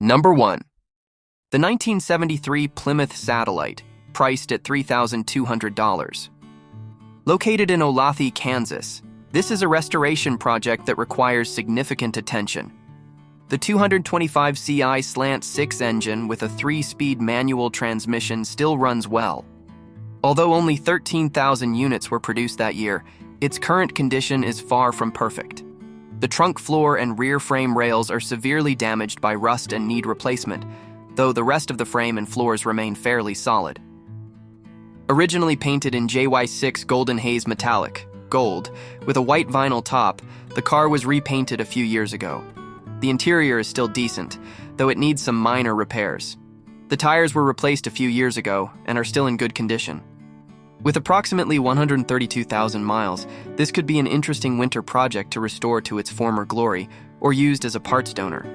Number 1. The 1973 Plymouth Satellite, priced at $3,200. Located in Olathe, Kansas, this is a restoration project that requires significant attention. The 225 CI Slant 6 engine with a 3-speed manual transmission still runs well. Although only 13,000 units were produced that year, its current condition is far from perfect. The trunk floor and rear frame rails are severely damaged by rust and need replacement, though the rest of the frame and floors remain fairly solid. Originally painted in JY6 Golden Haze Metallic, gold, with a white vinyl top, the car was repainted a few years ago. The interior is still decent, though it needs some minor repairs. The tires were replaced a few years ago and are still in good condition. With approximately 132,000 miles, this could be an interesting winter project to restore to its former glory or used as a parts donor.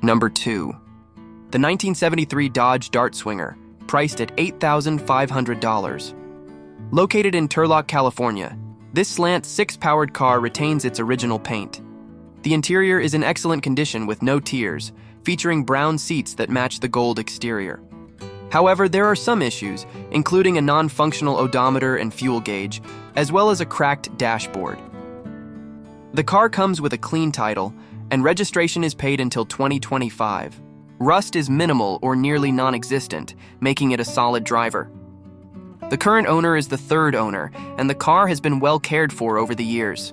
Number 2. The 1973 Dodge Dart Swinger, priced at $8,500. Located in Turlock, California, this Slant 6-powered car retains its original paint. The interior is in excellent condition with no tears, featuring brown seats that match the gold exterior. However, there are some issues, including a non-functional odometer and fuel gauge, as well as a cracked dashboard. The car comes with a clean title, and registration is paid until 2025. Rust is minimal or nearly non-existent, making it a solid driver. The current owner is the third owner, and the car has been well cared for over the years.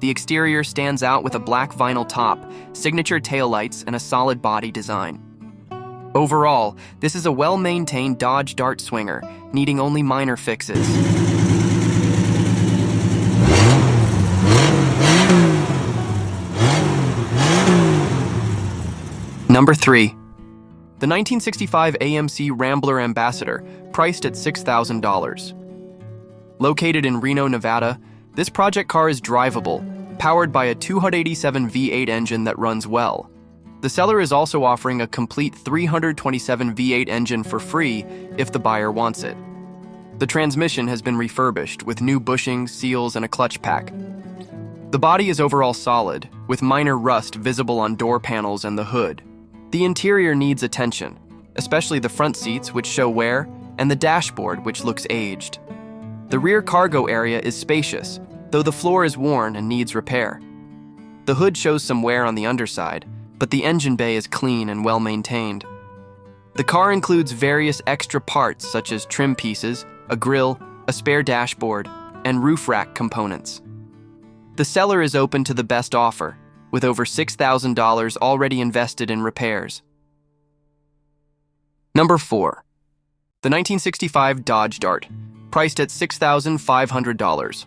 The exterior stands out with a black vinyl top, signature taillights, and a solid body design. Overall, this is a well-maintained Dodge Dart Swinger, needing only minor fixes. Number 3. The 1965 AMC Rambler Ambassador, priced at $6,000. Located in Reno, Nevada, this project car is drivable, powered by a 287 V8 engine that runs well. The seller is also offering a complete 327 V8 engine for free if the buyer wants it. The transmission has been refurbished with new bushings, seals, and a clutch pack. The body is overall solid, with minor rust visible on door panels and the hood. The interior needs attention, especially the front seats, which show wear, and the dashboard, which looks aged. The rear cargo area is spacious, though the floor is worn and needs repair. The hood shows some wear on the underside, but the engine bay is clean and well maintained. The car includes various extra parts such as trim pieces, a grille, a spare dashboard, and roof rack components. The seller is open to the best offer, with over $6,000 already invested in repairs. Number 4. The 1965 Dodge Dart, priced at $6,500.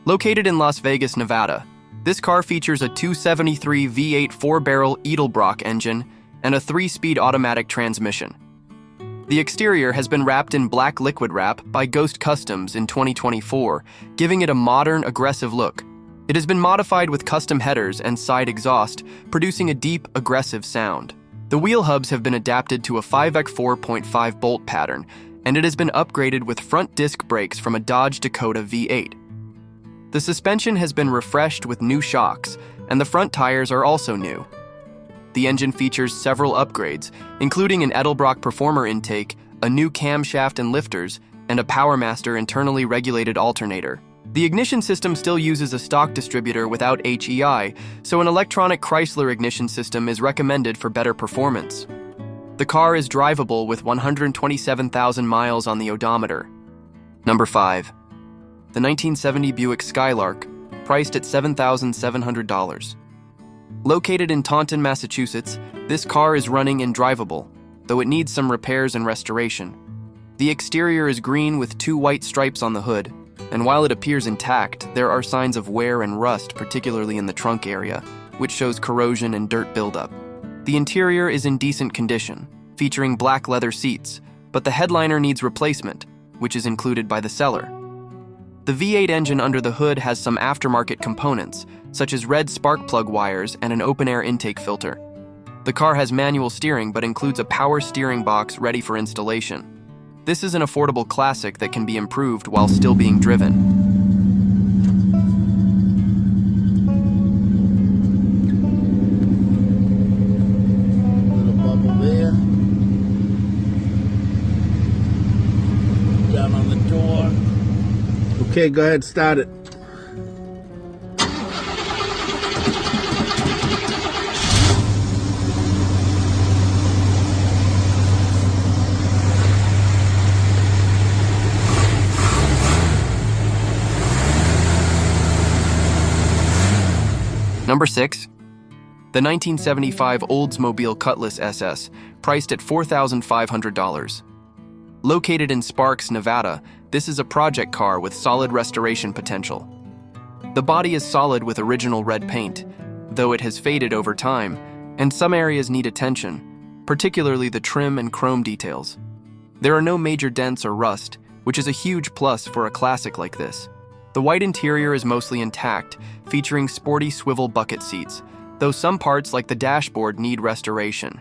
Located in Las Vegas, Nevada, this car features a 273 V8 4-barrel Edelbrock engine and a 3-speed automatic transmission. The exterior has been wrapped in black liquid wrap by Ghost Customs in 2024, giving it a modern, aggressive look. It has been modified with custom headers and side exhaust, producing a deep, aggressive sound. The wheel hubs have been adapted to a 5x4.5 bolt pattern, and it has been upgraded with front disc brakes from a Dodge Dakota V8. The suspension has been refreshed with new shocks, and the front tires are also new. The engine features several upgrades, including an Edelbrock Performer intake, a new camshaft and lifters, and a PowerMaster internally regulated alternator. The ignition system still uses a stock distributor without HEI, so an electronic Chrysler ignition system is recommended for better performance. The car is drivable with 127,000 miles on the odometer. Number 5. The 1970 Buick Skylark, priced at $7,700. Located in Taunton, Massachusetts, this car is running and drivable, though it needs some repairs and restoration. The exterior is green with 2 white stripes on the hood, and while it appears intact, there are signs of wear and rust, particularly in the trunk area, which shows corrosion and dirt buildup. The interior is in decent condition, featuring black leather seats, but the headliner needs replacement, which is included by the seller. The V8 engine under the hood has some aftermarket components, such as red spark plug wires and an open-air intake filter. The car has manual steering but includes a power steering box ready for installation. This is an affordable classic that can be improved while still being driven. Okay, go ahead, start it. Number 6. The 1975 Oldsmobile Cutlass SS, priced at $4,500. Located in Sparks, Nevada, this is a project car with solid restoration potential. The body is solid with original red paint, though it has faded over time, and some areas need attention, particularly the trim and chrome details. There are no major dents or rust, which is a huge plus for a classic like this. The white interior is mostly intact, featuring sporty swivel bucket seats, though some parts like the dashboard need restoration.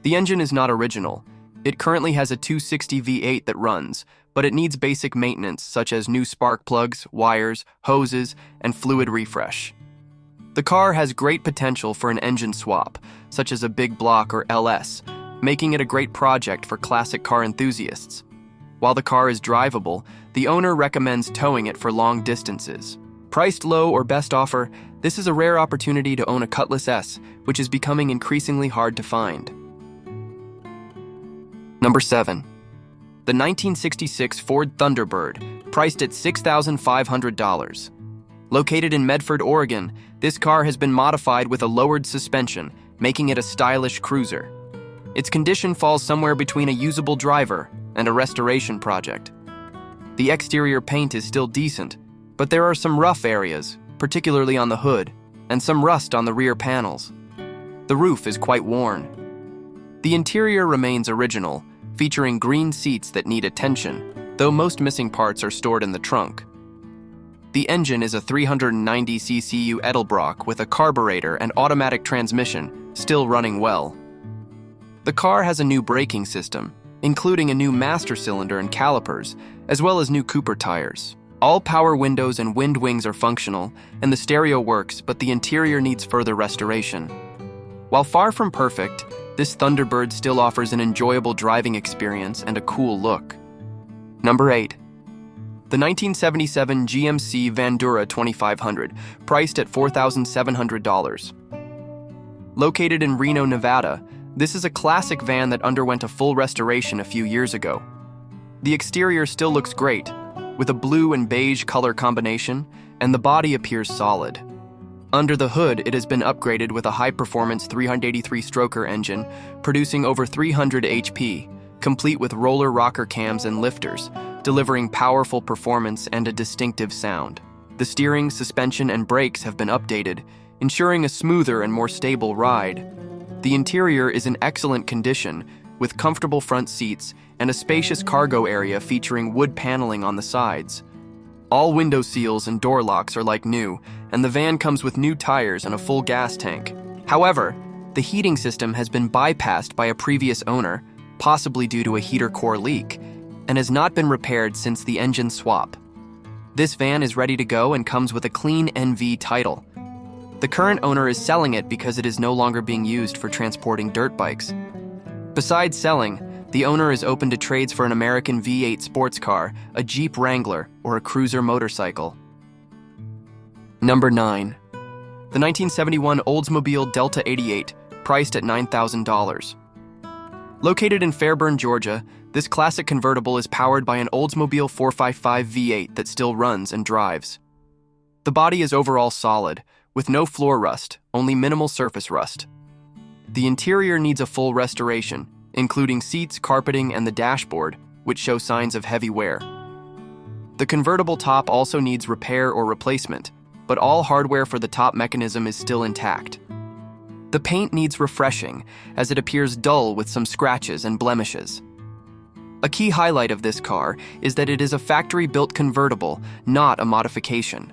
The engine is not original. It currently has a 260 V8 that runs, but it needs basic maintenance such as new spark plugs, wires, hoses, and fluid refresh. The car has great potential for an engine swap, such as a big block or LS, making it a great project for classic car enthusiasts. While the car is drivable, the owner recommends towing it for long distances. Priced low or best offer, this is a rare opportunity to own a Cutlass S, which is becoming increasingly hard to find. Number 7. The 1966 Ford Thunderbird, priced at $6,500. Located in Medford, Oregon, this car has been modified with a lowered suspension, making it a stylish cruiser. Its condition falls somewhere between a usable driver and a restoration project. The exterior paint is still decent, but there are some rough areas, particularly on the hood, and some rust on the rear panels. The roof is quite worn. The interior remains original, featuring green seats that need attention, though most missing parts are stored in the trunk. The engine is a 390cc Edelbrock with a carburetor and automatic transmission, still running well. The car has a new braking system, including a new master cylinder and calipers, as well as new Cooper tires. All power windows and wind wings are functional, and the stereo works, but the interior needs further restoration. While far from perfect, this Thunderbird still offers an enjoyable driving experience and a cool look. Number 8. The 1977 GMC Vandura 2500, priced at $4,700. Located in Reno, Nevada, this is a classic van that underwent a full restoration a few years ago. The exterior still looks great, with a blue and beige color combination, and the body appears solid. Under the hood, it has been upgraded with a high-performance 383-stroker engine, producing over 300 HP, complete with roller rocker cams and lifters, delivering powerful performance and a distinctive sound. The steering, suspension, and brakes have been updated, ensuring a smoother and more stable ride. The interior is in excellent condition, with comfortable front seats and a spacious cargo area featuring wood paneling on the sides. All window seals and door locks are like new, and the van comes with new tires and a full gas tank. However, the heating system has been bypassed by a previous owner, possibly due to a heater core leak, and has not been repaired since the engine swap. This van is ready to go and comes with a clean NV title. The current owner is selling it because it is no longer being used for transporting dirt bikes. Besides selling, the owner is open to trades for an American V8 sports car, a Jeep Wrangler, or a cruiser motorcycle. Number 9. The 1971 Oldsmobile Delta 88, priced at $9,000. Located in Fairburn, Georgia, this classic convertible is powered by an Oldsmobile 455 V8 that still runs and drives. The body is overall solid, with no floor rust, only minimal surface rust. The interior needs a full restoration, including seats, carpeting, and the dashboard, which show signs of heavy wear. The convertible top also needs repair or replacement, but all hardware for the top mechanism is still intact. The paint needs refreshing, as it appears dull with some scratches and blemishes. A key highlight of this car is that it is a factory-built convertible, not a modification.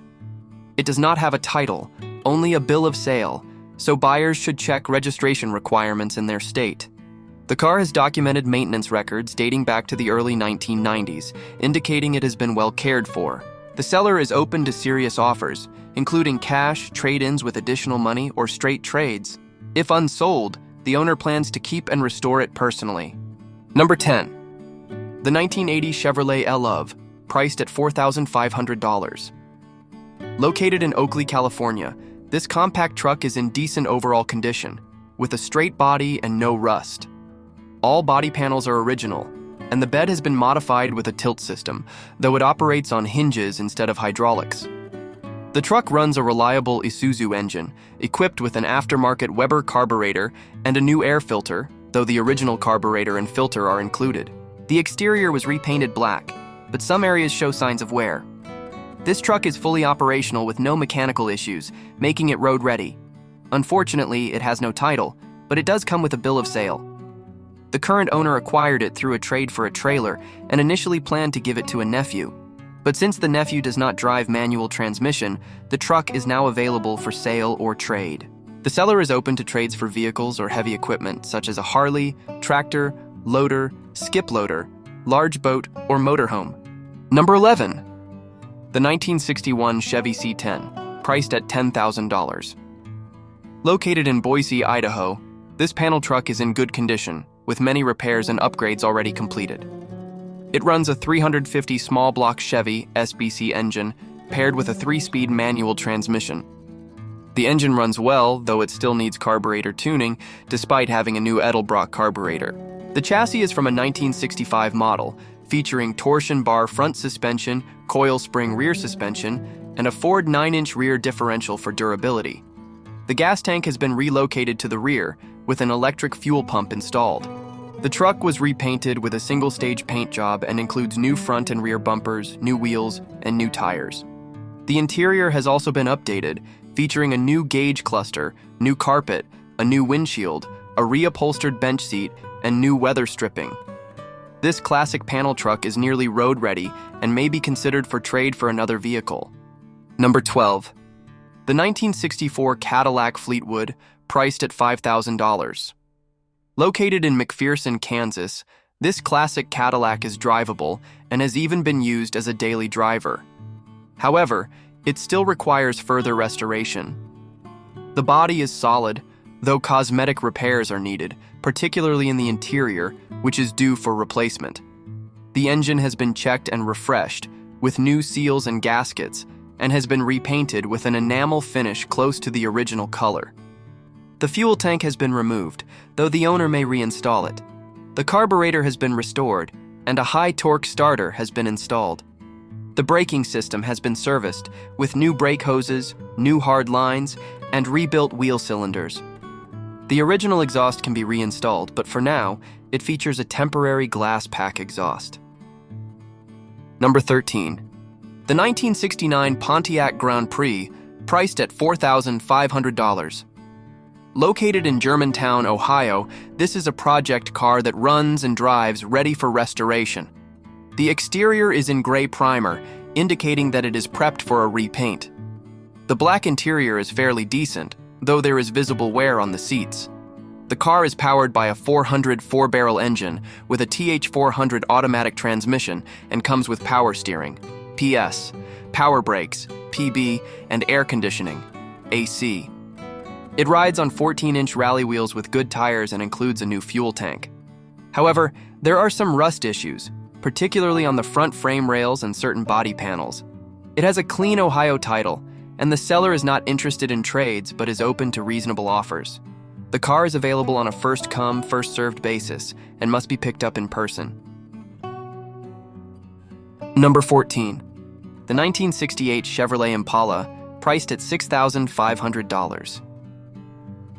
It does not have a title, only a bill of sale, so buyers should check registration requirements in their state. The car has documented maintenance records dating back to the early 1990s, indicating it has been well cared for. The seller is open to serious offers, including cash, trade-ins with additional money, or straight trades. If unsold, the owner plans to keep and restore it personally. Number 10. The 1980 Chevrolet Elove, priced at $4,500. Located in Oakley, California, this compact truck is in decent overall condition, with a straight body and no rust. All body panels are original, and the bed has been modified with a tilt system, though it operates on hinges instead of hydraulics. The truck runs a reliable Isuzu engine, equipped with an aftermarket Weber carburetor and a new air filter, though the original carburetor and filter are included. The exterior was repainted black, but some areas show signs of wear. This truck is fully operational with no mechanical issues, making it road-ready. Unfortunately, it has no title, but it does come with a bill of sale. The current owner acquired it through a trade for a trailer and initially planned to give it to a nephew. But since the nephew does not drive manual transmission, the truck is now available for sale or trade. The seller is open to trades for vehicles or heavy equipment such as a Harley, tractor, loader, skip loader, large boat, or motorhome. Number 11. The 1961 Chevy C10, priced at $10,000. Located in Boise, Idaho, this panel truck is in good condition, with many repairs and upgrades already completed. It runs a 350 small block Chevy SBC engine paired with a 3-speed manual transmission. The engine runs well, though it still needs carburetor tuning, despite having a new Edelbrock carburetor. The chassis is from a 1965 model, featuring torsion bar front suspension, coil spring rear suspension, and a Ford 9-inch rear differential for durability. The gas tank has been relocated to the rear, with an electric fuel pump installed. The truck was repainted with a single-stage paint job and includes new front and rear bumpers, new wheels, and new tires. The interior has also been updated, featuring a new gauge cluster, new carpet, a new windshield, a reupholstered bench seat, and new weather stripping. This classic panel truck is nearly road-ready and may be considered for trade for another vehicle. Number 12. The 1964 Cadillac Fleetwood, priced at $5,000. Located in McPherson, Kansas, this classic Cadillac is drivable and has even been used as a daily driver. However, it still requires further restoration. The body is solid, though cosmetic repairs are needed, particularly in the interior, which is due for replacement. The engine has been checked and refreshed, with new seals and gaskets, and has been repainted with an enamel finish close to the original color. The fuel tank has been removed, though the owner may reinstall it. The carburetor has been restored, and a high-torque starter has been installed. The braking system has been serviced, with new brake hoses, new hard lines, and rebuilt wheel cylinders. The original exhaust can be reinstalled, but for now, it features a temporary glass pack exhaust. Number 13. The 1969 Pontiac Grand Prix, priced at $4,500. Located in Germantown, Ohio, this is a project car that runs and drives ready for restoration. The exterior is in gray primer, indicating that it is prepped for a repaint. The black interior is fairly decent, though there is visible wear on the seats. The car is powered by a 400 four-barrel engine with a TH400 automatic transmission and comes with power steering, PS, power brakes, PB, and air conditioning, AC. It rides on 14-inch rally wheels with good tires and includes a new fuel tank. However, there are some rust issues, particularly on the front frame rails and certain body panels. It has a clean Ohio title, and the seller is not interested in trades but is open to reasonable offers. The car is available on a first-come, first-served basis and must be picked up in person. Number 14. The 1968 Chevrolet Impala, priced at $6,500.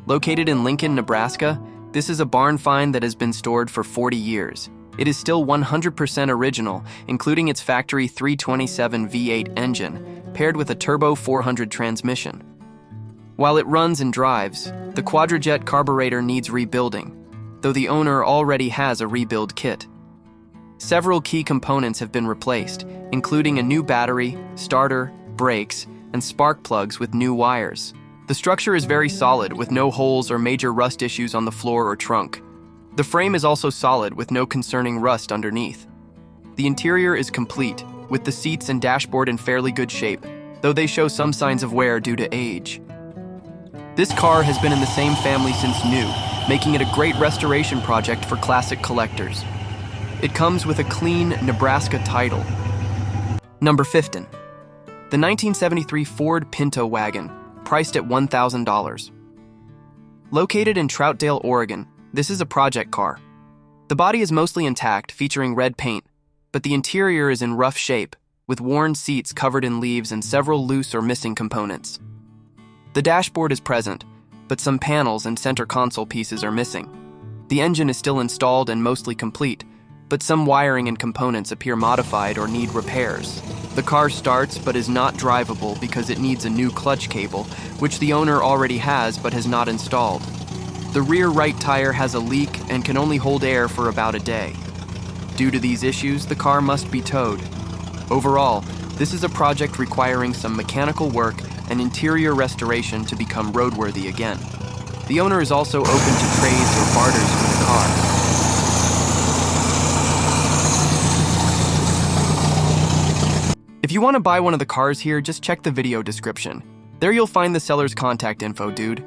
Located in Lincoln, Nebraska, this is a barn find that has been stored for 40 years. It is still 100% original, including its factory 327 V8 engine, paired with a turbo 400 transmission. While it runs and drives, the Quadrajet carburetor needs rebuilding, though the owner already has a rebuild kit. Several key components have been replaced, including a new battery, starter, brakes, and spark plugs with new wires. The structure is very solid, with no holes or major rust issues on the floor or trunk. The frame is also solid, with no concerning rust underneath. The interior is complete, with the seats and dashboard in fairly good shape, though they show some signs of wear due to age. This car has been in the same family since new, making it a great restoration project for classic collectors. It comes with a clean Nebraska title. Number 15. The 1973 Ford Pinto wagon, priced at $1,000. Located in Troutdale, Oregon, this is a project car. The body is mostly intact, featuring red paint, but the interior is in rough shape, with worn seats covered in leaves and several loose or missing components. The dashboard is present, but some panels and center console pieces are missing. The engine is still installed and mostly complete, but some wiring and components appear modified or need repairs. The car starts but is not drivable because it needs a new clutch cable, which the owner already has but has not installed. The rear right tire has a leak and can only hold air for about a day. Due to these issues, the car must be towed. Overall, this is a project requiring some mechanical work and interior restoration to become roadworthy again. The owner is also open to trades or barters for the car. If you want to buy one of the cars here, just check the video description. There you'll find the seller's contact info, dude.